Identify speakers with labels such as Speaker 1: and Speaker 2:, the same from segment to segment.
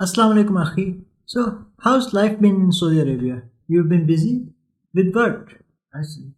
Speaker 1: Assalamu alaikum, Akhi. So, how's life been in Saudi Arabia? You've been busy? With what? I see.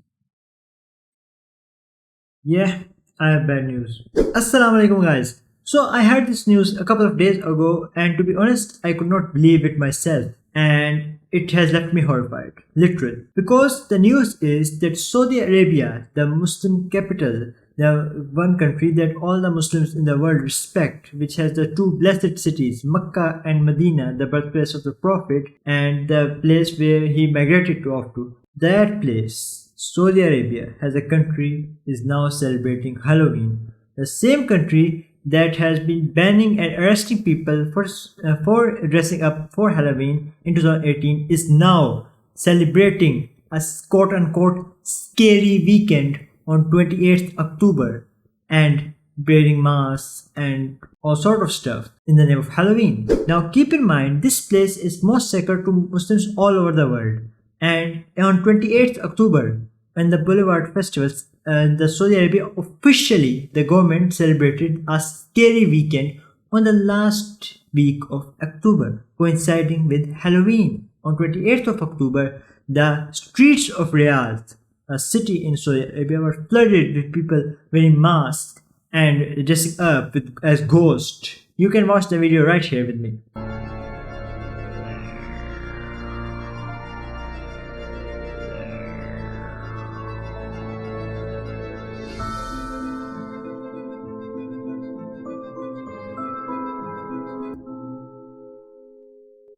Speaker 1: Yeah, I have bad news. Assalamu alaikum, guys. So, I heard this news a couple of days ago, and to be honest, I could not believe it myself. And it has left me horrified, literally. Because the news is that Saudi Arabia, the Muslim capital, the one country that all the Muslims in the world respect, which has the two blessed cities, Mecca and Medina, the birthplace of the Prophet, and the place where he migrated to off to. That place, Saudi Arabia, as a country, is now celebrating Halloween. The same country that has been banning and arresting people for dressing up for Halloween in 2018 is now celebrating a quote unquote scary weekend on 28th October and wearing masks and all sort of stuff in the name of Halloween. Now keep in mind, this place is most sacred to Muslims all over the world, and on 28th October when the Boulevard Festivals, the Saudi Arabia officially, the government celebrated a scary weekend on the last week of October, coinciding with Halloween. On 28th of October, the streets of Riyadh, a city in Saudi Arabia, were flooded with people wearing masks and dressing up as ghosts. You can watch the video right here with me.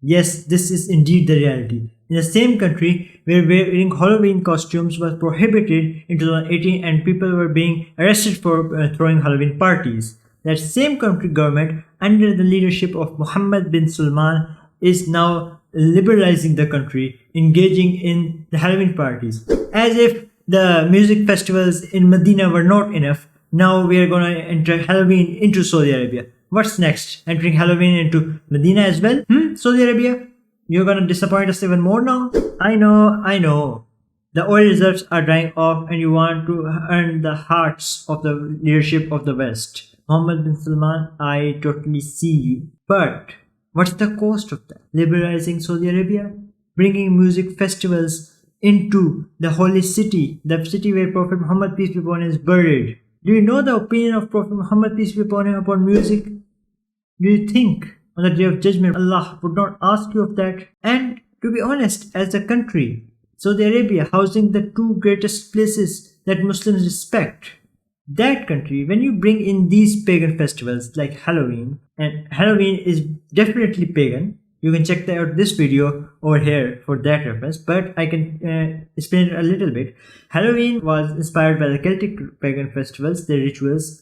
Speaker 1: Yes, this is indeed the reality. In the same country where wearing Halloween costumes was prohibited in 2018 and people were being arrested for throwing Halloween parties, that same country government, under the leadership of Muhammad Bin Salman, is now liberalizing the country, engaging in the Halloween parties. As if the music festivals in Medina were not enough, now we are going to enter Halloween into Saudi Arabia. What's next? Entering Halloween into Medina as well? Saudi Arabia? You're gonna disappoint us even more now? I know. The oil reserves are drying off and you want to earn the hearts of the leadership of the West. Muhammad bin Salman, I totally see you. But what's the cost of that? Liberalizing Saudi Arabia? Bringing music festivals into the holy city, the city where Prophet Muhammad peace be upon him is buried. Do you know the opinion of Prophet Muhammad peace be upon him upon music? Do you think on the day of judgment Allah would not ask you of that? And to be honest, as a country, Saudi Arabia housing the two greatest places that Muslims respect, that country, when you bring in these pagan festivals like Halloween, and Halloween is definitely pagan, you can check out this video over here for that reference, but I can explain it a little bit. Halloween was inspired by the Celtic pagan festivals, their rituals,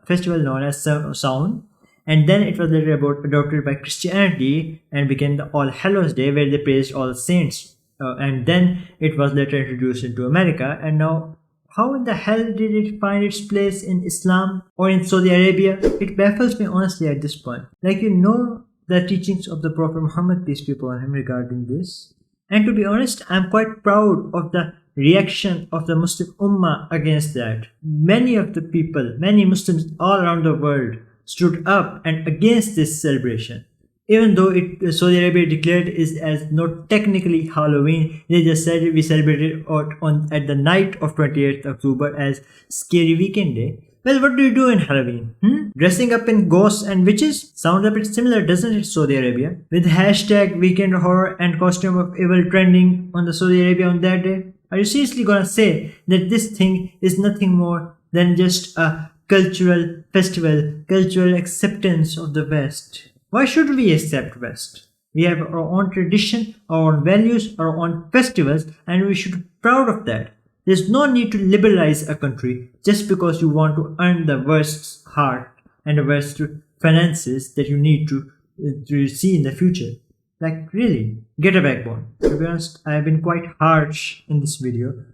Speaker 1: festival known as Samhain, and then it was later adopted by Christianity and became the All Hallows Day, where they praised all saints. And then it was later introduced into America, and now how in the hell did it find its place in Islam or in Saudi Arabia? It baffles me honestly at this point. Like, you know the teachings of the Prophet Muhammad peace be upon him regarding this. And to be honest, I'm quite proud of the reaction of the Muslim Ummah against that. Many of the people, many Muslims all around the world stood up and against this celebration. Even though Saudi Arabia declared it is as not technically Halloween, they just said we celebrated at the night of 28th October as Scary Weekend Day. Well, what do you do in Halloween? Dressing up in ghosts and witches? Sounds a bit similar, doesn't it, Saudi Arabia? With hashtag weekend horror and costume of evil trending on the Saudi Arabia on that day? Are you seriously gonna say that this thing is nothing more than just a cultural festival, cultural acceptance of the West? Why should we accept West? We have our own tradition, our own values, our own festivals, and we should be proud of that. There's no need to liberalize a country just because you want to earn the West's heart and the West's finances that you need to see in the future. Like, really, get a backbone. To be honest, I have been quite harsh in this video,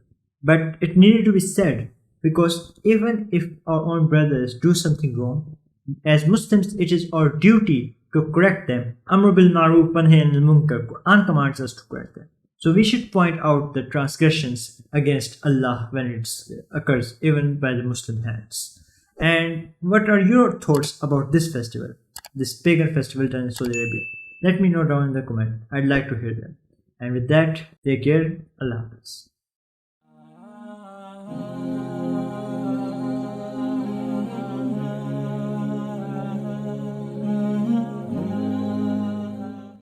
Speaker 1: but it needed to be said, because even if our own brothers do something wrong, as Muslims, it is our duty to correct them. Amr bil Ma'ruf wa Nahy anil Munkar. Quran commands us to correct them. So we should point out the transgressions against Allah when it occurs, even by the Muslim hands. And what are your thoughts about this festival, this pagan festival done in Saudi Arabia? Let me know down in the comment. I'd like to hear them. And with that, take care. Allah Hafiz.